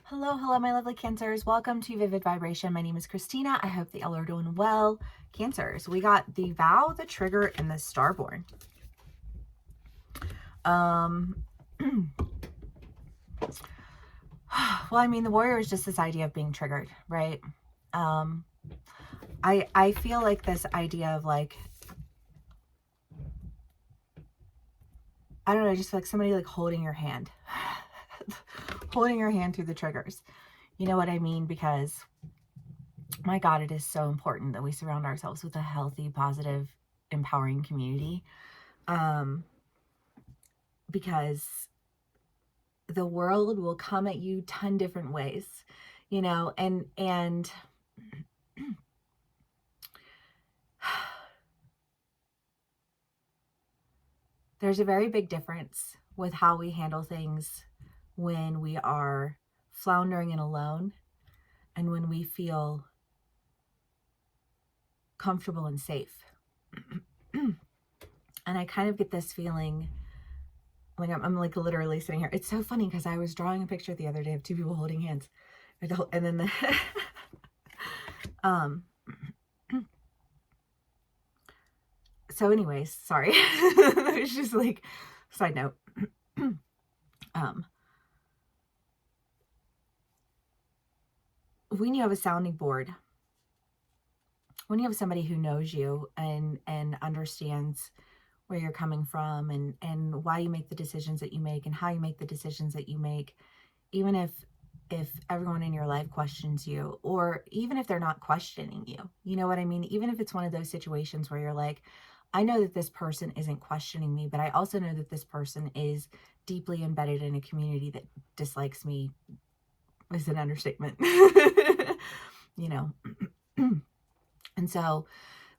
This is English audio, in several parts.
Hello, hello, my lovely Cancers. Welcome to Vivid Vibration. My name is Christina. I hope that y'all are doing well. Cancers, we got the vow, the trigger, and the starborn. Well, I mean, the warrior is just this idea of being triggered, right? I feel like this idea of like, I don't know, I just feel like somebody like holding your hand, holding your hand through the triggers. You know what I mean? Because my God, it is so important that we surround ourselves with a healthy, positive, empowering community. Because the world will come at you 10 different ways, you know, and there's a very big difference with how we handle things when we are floundering and alone and when we feel comfortable and safe. And I kind of get this feeling like I'm like literally sitting here. It's so funny because I was drawing a picture the other day of two people holding hands, and then the so anyways, sorry. It was just like, side note. When you have a sounding board, when you have somebody who knows you and understands where you're coming from and why you make the decisions that you make and how you make the decisions that you make, even if everyone in your life questions you, or even if they're not questioning you, you know what I mean? Even if it's one of those situations where you're like, I know that this person isn't questioning me, but I also know that this person is deeply embedded in a community that dislikes me, is an understatement. You know. And so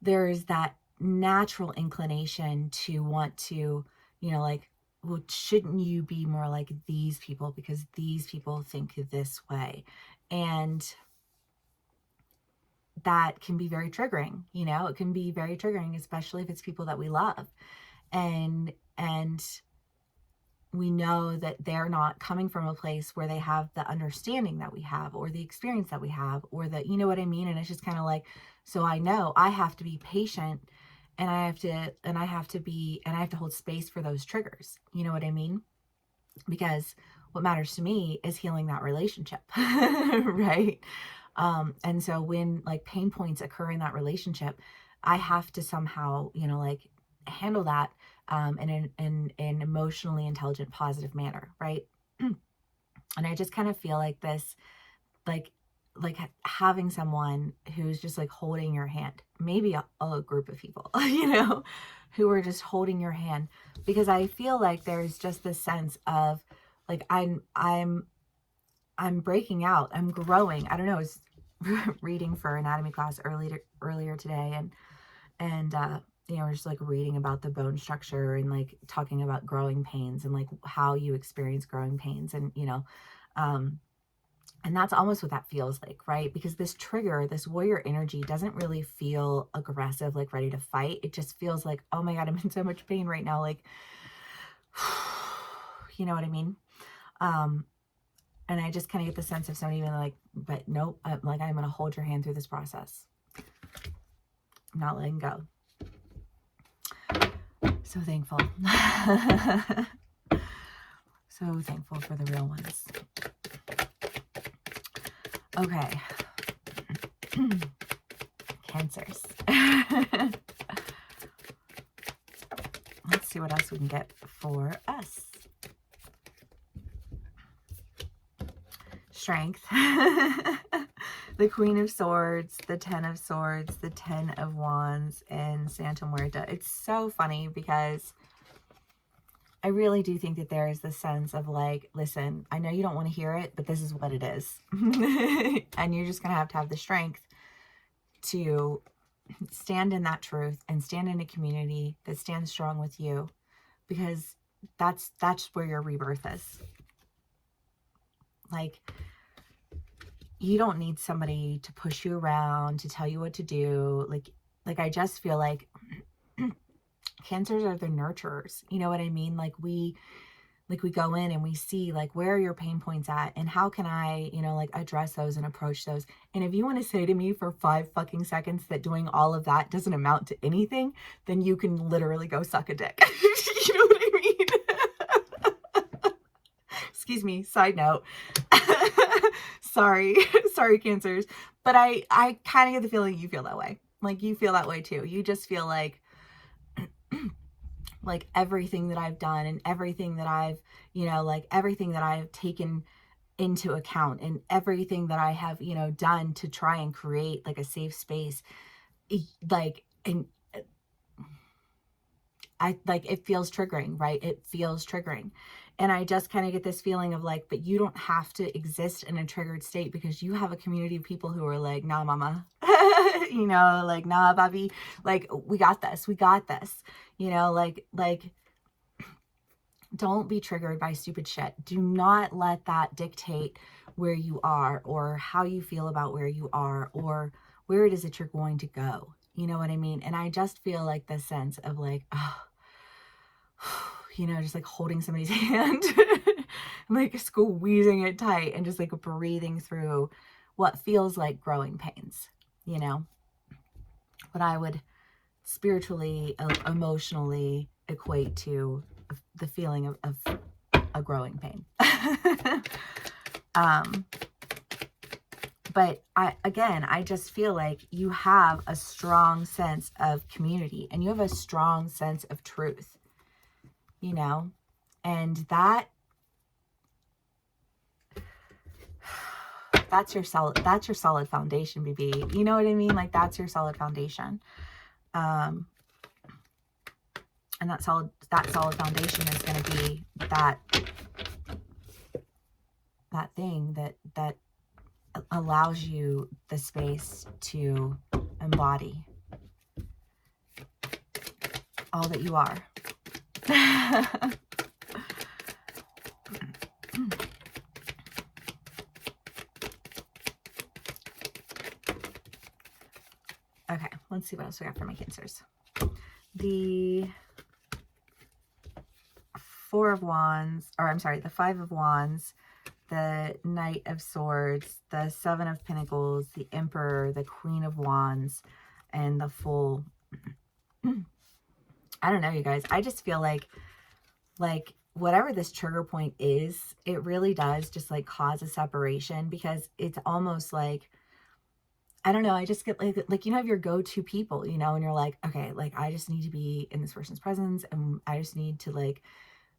there's that natural inclination to want to, you know, like, well, shouldn't you be more like these people because these people think this way? And that can be very triggering, you know, it can be very triggering, especially if it's people that we love. And we know that they're not coming from a place where they have the understanding that we have or the experience that we have or the, you know what I mean? And it's just kind of like, so I know I have to be patient and I have to hold space for those triggers. You know what I mean? Because what matters to me is healing that relationship. Right. And so when like pain points occur in that relationship, I have to somehow, you know, like handle that in an emotionally intelligent, positive manner, right? And I just kind of feel like this, like having someone who's just like holding your hand, maybe a group of people, you know, who are just holding your hand, because I feel like there's just this sense of like I'm breaking out, I'm growing. I don't know. I was reading for anatomy class earlier today, and you know, we're just like reading about the bone structure and like talking about growing pains and like how you experience growing pains, and you know, and that's almost what that feels like, right? Because this trigger, this warrior energy doesn't really feel aggressive, like ready to fight. It just feels like, oh my God, I'm in so much pain right now. Like, you know what I mean? And I just kind of get the sense of somebody being like, but nope, I'm going to hold your hand through this process. I'm not letting go. So thankful. So thankful for the real ones. Okay. Cancers. Let's see what else we can get for us. Strength. The Queen of Swords, the Ten of Swords, the Ten of Wands, and Santa Muerta. It's so funny because I really do think that there is this sense of like, listen, I know you don't want to hear it, but this is what it is. And you're just going to have the strength to stand in that truth and stand in a community that stands strong with you, because that's where your rebirth is. Like, you don't need somebody to push you around, to tell you what to do. Like I just feel like Cancers are the nurturers. You know what I mean? Like we like we go in and we see like where are your pain points at and how can I, like address those and approach those. And if you want to say to me for 5 fucking seconds that doing all of that doesn't amount to anything, then you can literally go suck a dick. You know what I mean? Excuse me, side note. Sorry, Cancers. But I kind of get the feeling you feel that way. Like you feel that way too. You just feel like everything that I've done and everything that I've, like everything that I've taken into account and everything that I have, done to try and create like a safe space, and I like, it feels triggering, right? It feels triggering. And I just kind of get this feeling of like, but you don't have to exist in a triggered state because you have a community of people who are like, nah, mama, like, nah, Bobby, like, we got this, like, don't be triggered by stupid shit. Do not let that dictate where you are or how you feel about where you are or where it is that you're going to go. You know what I mean? And I just feel like this sense of like, oh, just like holding somebody's hand, like squeezing it tight and just like breathing through what feels like growing pains, what I would spiritually, emotionally equate to the feeling of a growing pain. But I just feel like you have a strong sense of community and you have a strong sense of truth, and that's your solid foundation, BB. You know what I mean? Like that's your solid foundation. And that solid foundation is going to be that thing that allows you the space to embody all that you are. Okay, let's see what else we got for my Cancers. The the 5 of Wands, the Knight of Swords, the 7 of Pentacles, the Emperor, the Queen of Wands, and the Fool. I don't know, you guys. I just feel like whatever this trigger point is, it really does just like cause a separation because it's almost like, I don't know, I just get like have your go-to people, and you're like, okay, like I just need to be in this person's presence and I just need to like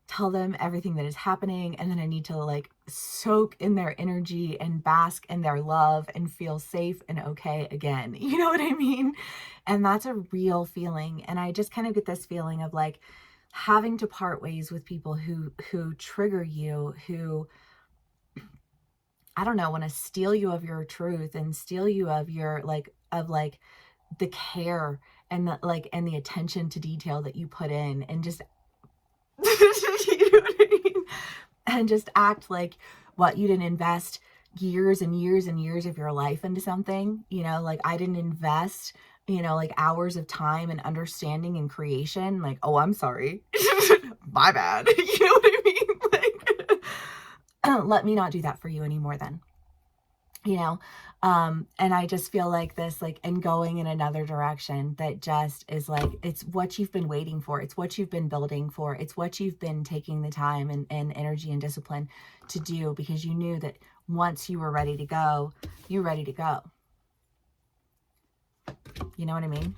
tell them everything that is happening. And then I need to like soak in their energy and bask in their love and feel safe and okay again. You know what I mean? And that's a real feeling. And I just kind of get this feeling of like having to part ways with people who trigger you, who, I don't know, want to steal you of your truth and steal you of your the care and the attention to detail that you put in and just you know what I mean? And just act like what you didn't invest years and years and years of your life into something, like I didn't invest, like hours of time and understanding and creation. Like, oh, I'm sorry. My bad. You know what I mean? Like, let me not do that for you anymore then. And I just feel like this, like, and going in another direction that just is like, it's what you've been waiting for. It's what you've been building for. It's what you've been taking the time and energy and discipline to do because you knew that once you were ready to go, you're ready to go. You know what I mean?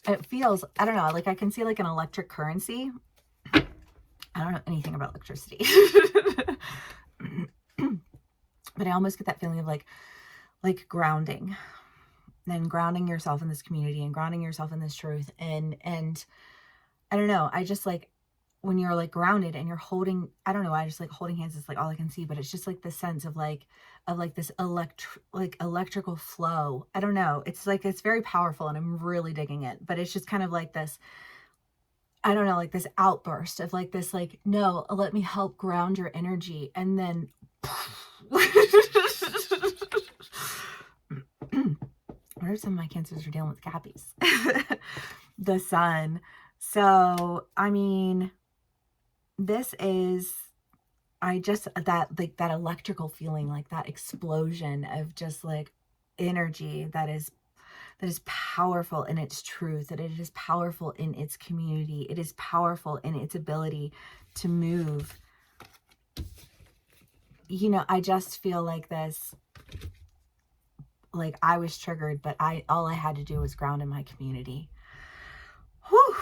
It feels, I don't know, like I can see like an electric currency. I don't know anything about electricity. But I almost get that feeling of like grounding and grounding yourself in this community and grounding yourself in this truth. And I don't know, I just like when you're like grounded and you're holding, I don't know, I just like holding hands is like all I can see, but it's just like the sense of this electrical flow. I don't know. It's like, it's very powerful and I'm really digging it, but it's just kind of like this, I don't know, like this outburst of like this, like, no, let me help ground your energy. And then what if some of my cancers are dealing with Cappies? The sun. So, I mean, this is, I just, that, like, that electrical feeling, like that explosion of just like energy that is powerful in its truth, that it is powerful in its community. It is powerful in its ability to move. You know, I just feel like this, like I was triggered, but all I had to do was ground in my community. Whew.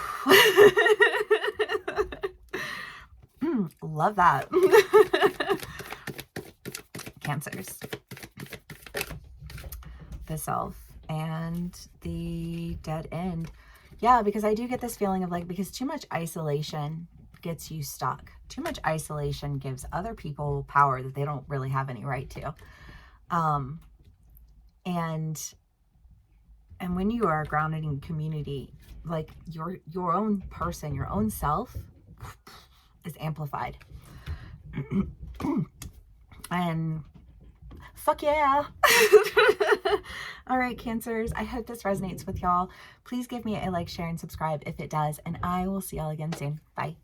Love that. Cancers. The self and the dead end. Yeah, because I do get this feeling of like, because too much isolation gets you stuck. Too much isolation gives other people power that they don't really have any right to. And when you are grounded in community, like your own person, your own self is amplified. And fuck yeah. All right, Cancers, I hope this resonates with y'all. Please give me a like, share, and subscribe if it does, and I will see y'all again soon. Bye.